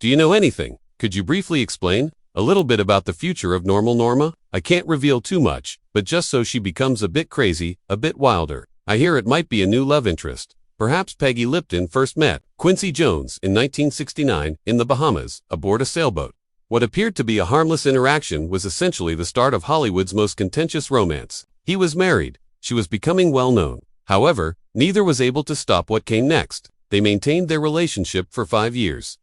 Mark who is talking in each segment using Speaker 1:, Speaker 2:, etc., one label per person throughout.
Speaker 1: Do you know anything? Could you briefly explain a little bit about the future of normal Norma? I can't reveal too much, but just so she becomes a bit crazy, a bit wilder. I hear it might be a new love interest. Perhaps Peggy Lipton first met Quincy Jones in 1969 in the Bahamas, aboard a sailboat. What appeared to be a harmless interaction was essentially the start of Hollywood's most contentious romance. He was married. She was becoming well known. However, neither was able to stop what came next. They maintained their relationship for 5 years.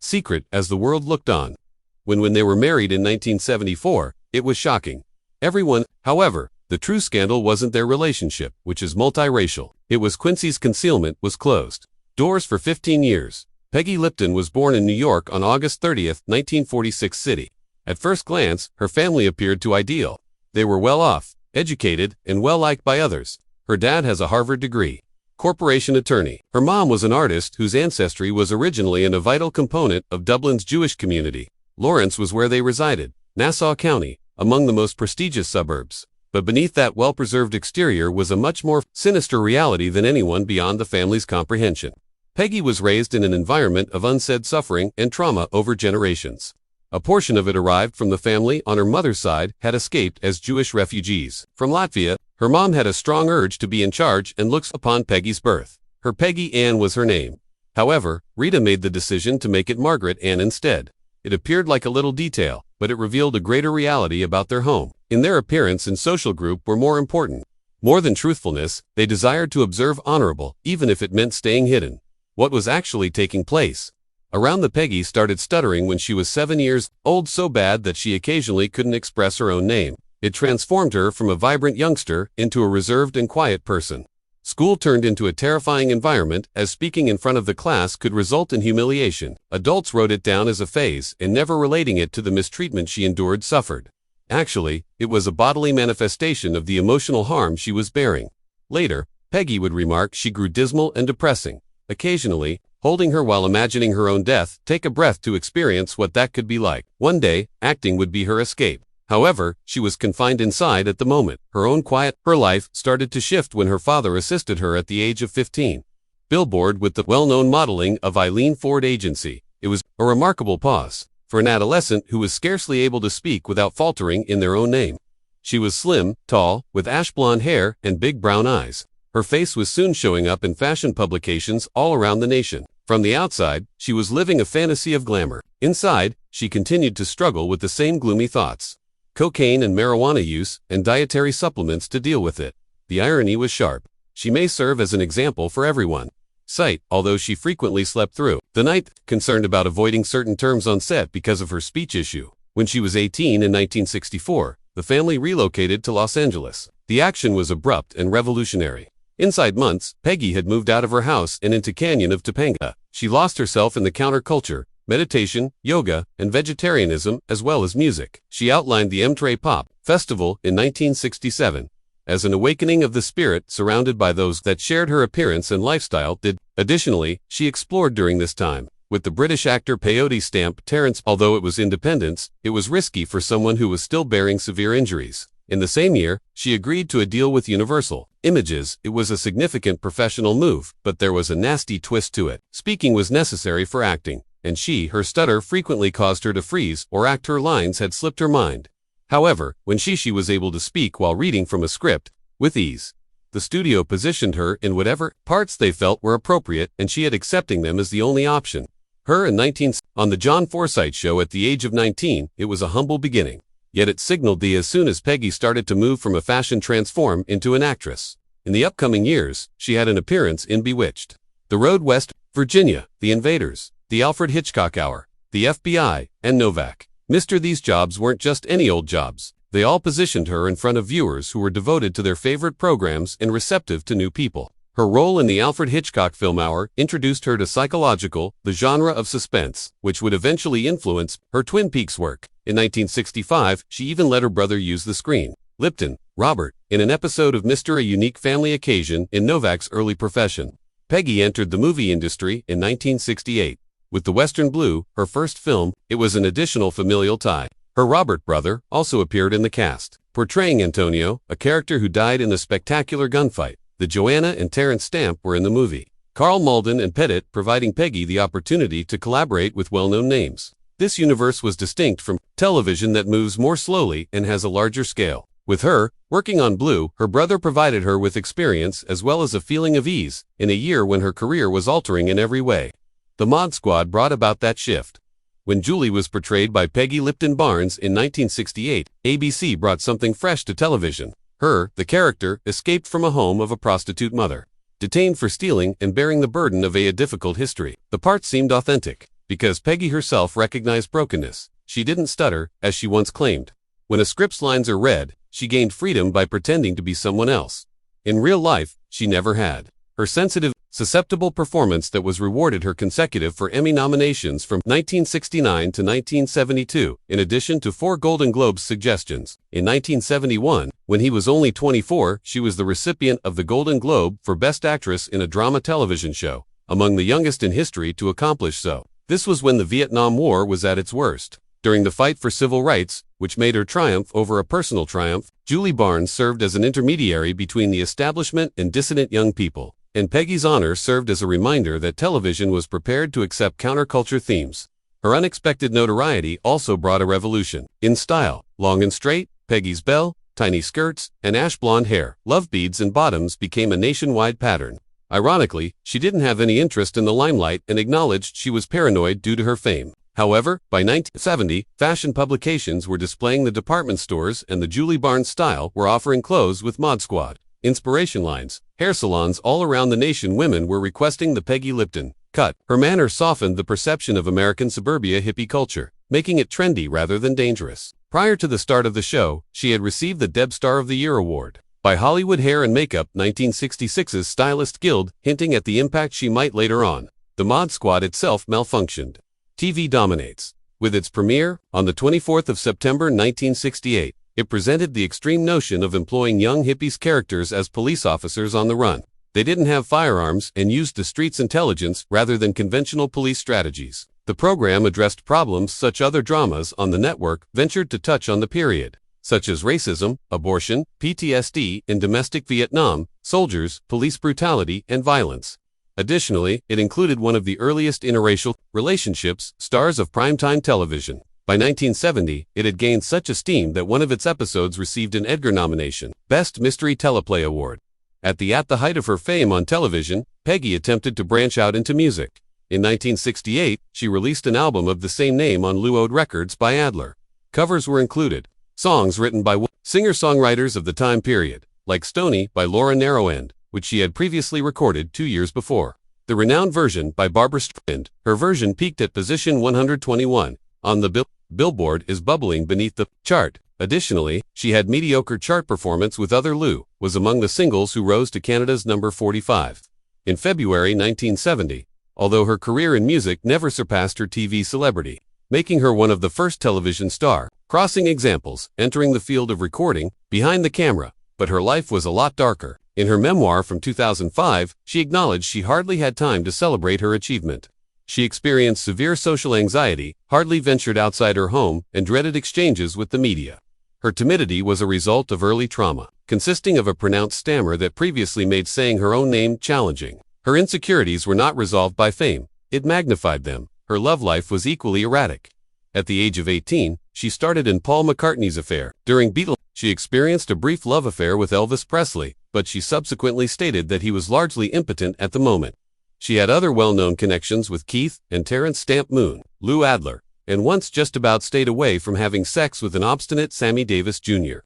Speaker 1: Secret as the world looked on. When they were married in 1974, it was shocking. Everyone, however, the true scandal wasn't their relationship, which is multiracial. It was Quincy's concealment was closed. Doors for 15 years. Peggy Lipton was born in New York on August 30, 1946 City. At first glance, her family appeared too ideal. They were well off, educated, and well liked by others. Her dad has a Harvard degree. Corporation attorney. Her mom was an artist whose ancestry was originally a vital component of Dublin's Jewish community. Lawrence was where they resided, Nassau County, among the most prestigious suburbs. But beneath that well-preserved exterior was a much more sinister reality than anyone beyond the family's comprehension. Peggy was raised in an environment of unsaid suffering and trauma over generations. A portion of it arrived from the family on her mother's side had escaped as Jewish refugees. From Latvia, her mom had a strong urge to be in charge and looks upon Peggy's birth. Her Peggy Ann was her name. However, Rita made the decision to make it Margaret Ann instead. It appeared like a little detail, but it revealed a greater reality about their home. In their appearance and social group were more important. More than truthfulness, they desired to observe honorable, even if it meant staying hidden. What was actually taking place? Around the Peggy started stuttering when she was 7 years old, so bad that she occasionally couldn't express her own name. It transformed her from a vibrant youngster into a reserved and quiet person. School turned into a terrifying environment, as speaking in front of the class could result in humiliation. Adults wrote it down as a phase and never relating it to the mistreatment she endured suffered. Actually, it was a bodily manifestation of the emotional harm she was bearing. Later, Peggy would remark she grew dismal and depressing. Occasionally, holding her while imagining her own death, take a breath to experience what that could be like. One day, acting would be her escape. However, she was confined inside at the moment. Her life started to shift when her father assisted her at the age of 15. Billboard with the well-known modeling of Eileen Ford Agency. It was a remarkable pause for an adolescent who was scarcely able to speak without faltering in their own name. She was slim, tall, with ash blonde hair and big brown eyes. Her face was soon showing up in fashion publications all around the nation. From the outside, she was living a fantasy of glamour. Inside, she continued to struggle with the same gloomy thoughts. Cocaine and marijuana use, and dietary supplements to deal with it. The irony was sharp. She may serve as an example for everyone. Sight, although she frequently slept through the night, concerned about avoiding certain terms on set because of her speech issue. When she was 18 in 1964, the family relocated to Los Angeles. The action was abrupt and revolutionary. Inside months, Peggy had moved out of her house and into Canyon of Topanga. She lost herself in the counterculture, meditation, yoga, and vegetarianism, as well as music. She outlined the Mtre Pop Festival in 1967 as an awakening of the spirit surrounded by those that shared her appearance and lifestyle. Additionally, she explored during this time with the British actor peyote stamp Terence. Although it was independence, it was risky for someone who was still bearing severe injuries. In the same year, she agreed to a deal with Universal Images. It was a significant professional move, but there was a nasty twist to it. Speaking was necessary for acting, and her stutter frequently caused her to freeze or act her lines had slipped her mind. However, when she was able to speak while reading from a script, with ease. The studio positioned her in whatever parts they felt were appropriate, and she had accepting them as the only option. On the John Forsythe Show at the age of 19, it was a humble beginning. Yet it signaled as soon as Peggy started to move from a fashion transform into an actress. In the upcoming years, she had an appearance in Bewitched, The Road West Virginia, The Invaders, The Alfred Hitchcock Hour, The FBI, and Novak. These jobs weren't just any old jobs. They all positioned her in front of viewers who were devoted to their favorite programs and receptive to new people. Her role in the Alfred Hitchcock Film Hour introduced her to psychological, the genre of suspense, which would eventually influence her Twin Peaks work. In 1965, she even let her brother use the screen. Lipton, Robert, in an episode of Mr. A Unique Family Occasion in Novak's early profession. Peggy entered the movie industry in 1968. With The Western Blue, her first film, it was an additional familial tie. Her Robert brother also appeared in the cast, portraying Antonio, a character who died in a spectacular gunfight. The Joanna and Terence Stamp were in the movie. Carl Malden and Pettit providing Peggy the opportunity to collaborate with well-known names. This universe was distinct from television that moves more slowly and has a larger scale. With her, working on Blue, her brother provided her with experience as well as a feeling of ease, in a year when her career was altering in every way. The Mod Squad brought about that shift. When Julie was portrayed by Peggy Lipton Barnes in 1968, ABC brought something fresh to television. Her, the character, escaped from a home of a prostitute mother, detained for stealing and bearing the burden of a difficult history. The part seemed authentic, because Peggy herself recognized brokenness. She didn't stutter, as she once claimed. When a script's lines are read, she gained freedom by pretending to be someone else. In real life, she never had. Her sensitive, susceptible performance that was rewarded her consecutive for Emmy nominations from 1969 to 1972, in addition to 4 Golden Globes suggestions. In 1971, when he was only 24, she was the recipient of the Golden Globe for Best Actress in a Drama Television Show, among the youngest in history to accomplish so. This was when the Vietnam War was at its worst. During the fight for civil rights, which made her triumph over a personal triumph, Julie Barnes served as an intermediary between the establishment and dissident young people. And Peggy's honor served as a reminder that television was prepared to accept counterculture themes. Her unexpected notoriety also brought a revolution. In style, long and straight, Peggy's belle, tiny skirts, and ash blonde hair, love beads and bottoms became a nationwide pattern. Ironically, she didn't have any interest in the limelight and acknowledged she was paranoid due to her fame. However, by 1970, fashion publications were displaying the department stores and the Julie Barnes style were offering clothes with Mod Squad inspiration lines. Hair salons all around the nation, women were requesting the Peggy Lipton cut. Her manner softened the perception of American suburbia hippie culture, making it trendy rather than dangerous. Prior to the start of the show, she had received the Deb Star of the Year award by Hollywood Hair and Makeup 1966's Stylist Guild, hinting at the impact she might later on. The Mod Squad itself malfunctioned. TV dominates. With its premiere, on the 24th of September 1968, it presented the extreme notion of employing young hippies characters as police officers on the run. They didn't have firearms and used the street's intelligence rather than conventional police strategies. The program addressed problems such other dramas on the network ventured to touch on the period, such as racism, abortion, PTSD in domestic Vietnam, soldiers, police brutality, and violence. Additionally, it included one of the earliest interracial relationships, stars of primetime television. By 1970, it had gained such esteem that one of its episodes received an Edgar nomination, Best Mystery Teleplay Award. At the height of her fame on television, Peggy attempted to branch out into music. In 1968, she released an album of the same name on Luode Records by Adler. Covers were included. Songs written by singer-songwriters of the time period, like Stoney by Laura Narrowend, which she had previously recorded 2 years before. The renowned version by Barbra Streisand, her version peaked at position 121 on the Billboard is bubbling beneath the chart. Additionally, she had mediocre chart performance with Other Lou, was among the singles who rose to Canada's number 45. In February 1970, although her career in music never surpassed her TV celebrity, making her one of the first television star, crossing examples, entering the field of recording, behind the camera, but her life was a lot darker. In her memoir from 2005, she acknowledged she hardly had time to celebrate her achievement. She experienced severe social anxiety, hardly ventured outside her home, and dreaded exchanges with the media. Her timidity was a result of early trauma, consisting of a pronounced stammer that previously made saying her own name challenging. Her insecurities were not resolved by fame, it magnified them. Her love life was equally erratic. At the age of 18, she started in Paul McCartney's affair. During Beatles, she experienced a brief love affair with Elvis Presley, but she subsequently stated that he was largely impotent at the moment. She had other well-known connections with Keith and Terrence Stamp Moon, Lou Adler, and once just about stayed away from having sex with an obstinate Sammy Davis Jr.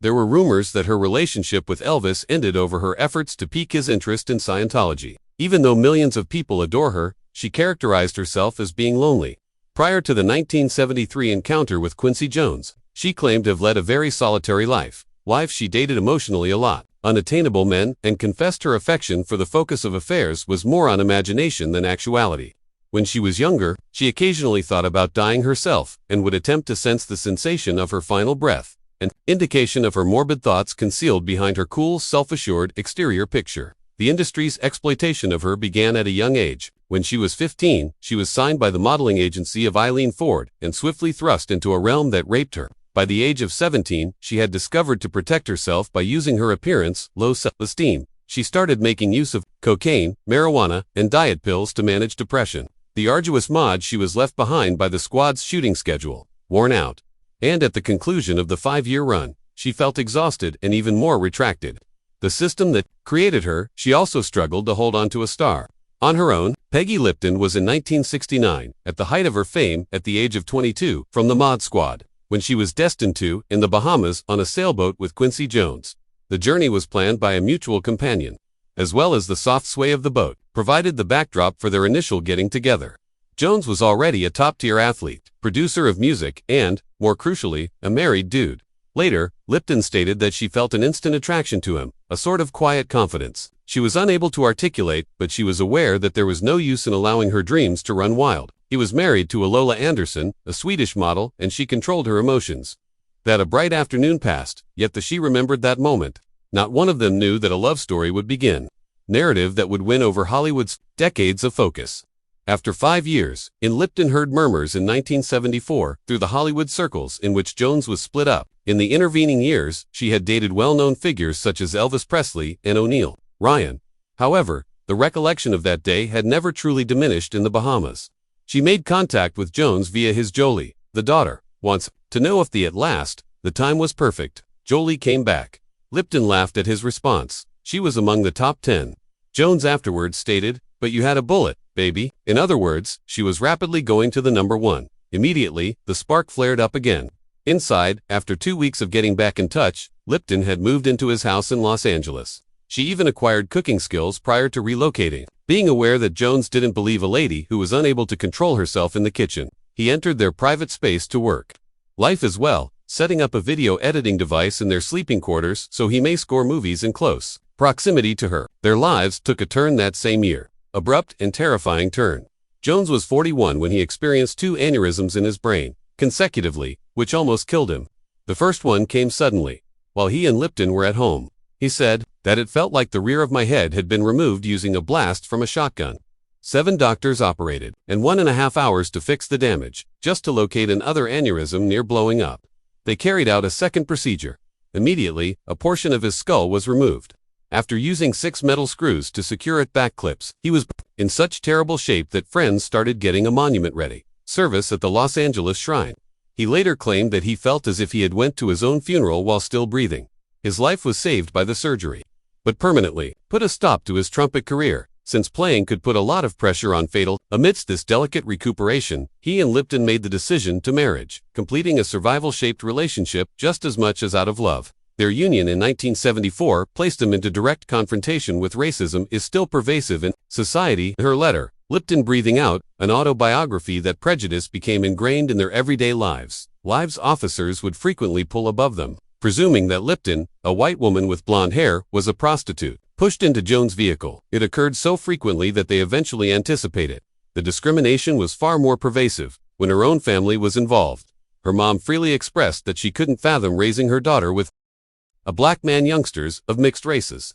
Speaker 1: There were rumors that her relationship with Elvis ended over her efforts to pique his interest in Scientology. Even though millions of people adore her, she characterized herself as being lonely. Prior to the 1973 encounter with Quincy Jones, she claimed to have led a very solitary life. She dated emotionally a lot, unattainable men, and confessed her affection for the focus of affairs was more on imagination than actuality. When she was younger, she occasionally thought about dying herself and would attempt to sense the sensation of her final breath, an indication of her morbid thoughts concealed behind her cool, self-assured exterior picture. The industry's exploitation of her began at a young age. When she was 15, she was signed by the modeling agency of Eileen Ford and swiftly thrust into a realm that raped her. By the age of 17, she had discovered to protect herself by using her appearance, low self-esteem, she started making use of cocaine, marijuana, and diet pills to manage depression. The arduous mod she was left behind by the squad's shooting schedule, worn out. And at the conclusion of the 5-year run, she felt exhausted and even more retracted. The system that created her, she also struggled to hold on to a star. On her own, Peggy Lipton was in 1969, at the height of her fame at the age of 22, from the Mod Squad, when she was destined to, in the Bahamas, on a sailboat with Quincy Jones. The journey was planned by a mutual companion, as well as the soft sway of the boat, provided the backdrop for their initial getting together. Jones was already a top-tier athlete, producer of music, and, more crucially, a married dude. Later, Lipton stated that she felt an instant attraction to him, a sort of quiet confidence. She was unable to articulate, but she was aware that there was no use in allowing her dreams to run wild. He was married to Lola Anderson, a Swedish model, and she controlled her emotions. That a bright afternoon passed, yet she remembered that moment. Not one of them knew that a love story would begin. Narrative that would win over Hollywood's decades of focus. After 5 years, Lipton heard murmurs in 1974 through the Hollywood circles in which Jones was split up. In the intervening years, she had dated well-known figures such as Elvis Presley and O'Neill Ryan. However, the recollection of that day had never truly diminished in the Bahamas. She made contact with Jones via his Jolie, the daughter, once, to know if at last, the time was perfect. Jolie came back. Lipton laughed at his response. She was among the top 10. Jones afterwards stated, "But you had a bullet, baby." In other words, she was rapidly going to the number 1. Immediately, the spark flared up again. Inside, after 2 weeks of getting back in touch, Lipton had moved into his house in Los Angeles. She even acquired cooking skills prior to relocating. Being aware that Jones didn't believe a lady who was unable to control herself in the kitchen, he entered their private space to work. Life as well, setting up a video editing device in their sleeping quarters so he may score movies in close proximity to her. Their lives took a turn that same year. Abrupt and terrifying turn. Jones was 41 when he experienced 2 aneurysms in his brain, consecutively, which almost killed him. The first one came suddenly, while he and Lipton were at home. He said that it felt like the rear of my head had been removed using a blast from a shotgun. 7 doctors operated, and 1.5 hours to fix the damage, just to locate another aneurysm near blowing up. They carried out a second procedure. Immediately, a portion of his skull was removed. After using 6 metal screws to secure it back clips, he was in such terrible shape that friends started getting a monument-ready service at the Los Angeles Shrine. He later claimed that he felt as if he had went to his own funeral while still breathing. His life was saved by the surgery, but permanently put a stop to his trumpet career, since playing could put a lot of pressure on Fatal. Amidst this delicate recuperation, he and Lipton made the decision to marriage, completing a survival-shaped relationship just as much as out of love. Their union in 1974 placed him into direct confrontation with racism is still pervasive in society. Her letter, Lipton breathing out, an autobiography that prejudice became ingrained in their everyday lives. Officers would frequently pull above them, presuming that Lipton, a white woman with blonde hair, was a prostitute, pushed into Jones' vehicle. It occurred so frequently that they eventually anticipated. The discrimination was far more pervasive when her own family was involved. Her mom freely expressed that she couldn't fathom raising her daughter with a black man, youngsters of mixed races.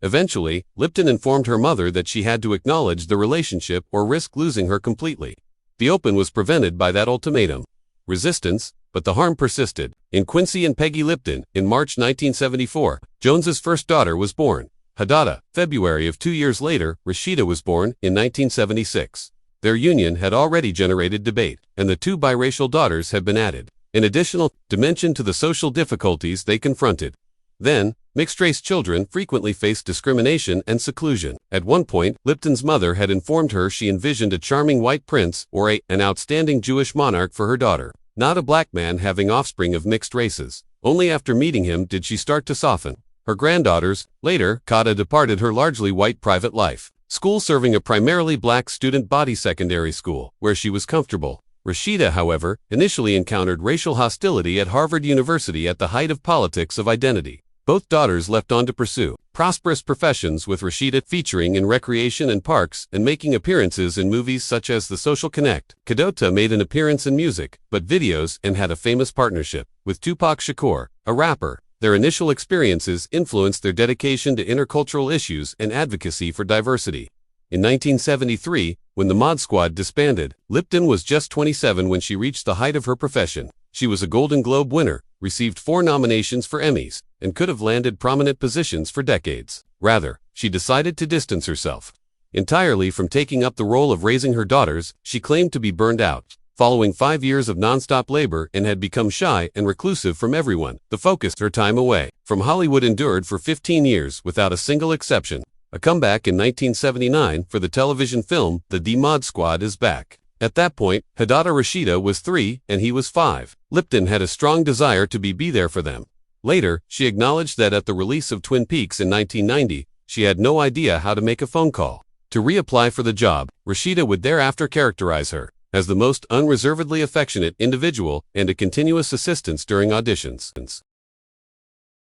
Speaker 1: Eventually, Lipton informed her mother that she had to acknowledge the relationship or risk losing her completely. The open was prevented by that ultimatum. Resistance, but the harm persisted. In Quincy and Peggy Lipton, in March 1974, Jones's first daughter was born. Hadada. February of 2 years later, Rashida was born, in 1976. Their union had already generated debate, and the 2 biracial daughters had been added, an additional dimension to the social difficulties they confronted. Then, mixed-race children frequently faced discrimination and seclusion. At one point, Lipton's mother had informed her she envisioned a charming white prince or an outstanding Jewish monarch for her daughter, not a black man having offspring of mixed races. Only after meeting him did she start to soften. Her granddaughters, later, Kata departed her largely white private life, school serving a primarily black student body secondary school, where she was comfortable. Rashida, however, initially encountered racial hostility at Harvard University at the height of politics of identity. Both daughters left on to pursue prosperous professions, with Rashida featuring in recreation and parks and making appearances in movies such as The Social Connect. Kadota made an appearance in music, but videos, and had a famous partnership with Tupac Shakur, a rapper. Their initial experiences influenced their dedication to intercultural issues and advocacy for diversity. In 1973, when the Mod Squad disbanded, Lipton was just 27 when she reached the height of her profession. She was a Golden Globe winner, received 4 nominations for Emmys, and could have landed prominent positions for decades. Rather, she decided to distance herself entirely from taking up the role of raising her daughters. She claimed to be burned out, following 5 years of nonstop labor, and had become shy and reclusive from everyone. The focused her time away from Hollywood endured for 15 years without a single exception. A comeback in 1979 for the television film The D-Mod Squad is back. At that point, Hidata Rashida was 3 and he was 5. Lipton had a strong desire to be there for them. Later, she acknowledged that at the release of Twin Peaks in 1990, she had no idea how to make a phone call to reapply for the job. Rashida would thereafter characterize her as the most unreservedly affectionate individual and a continuous assistance during auditions.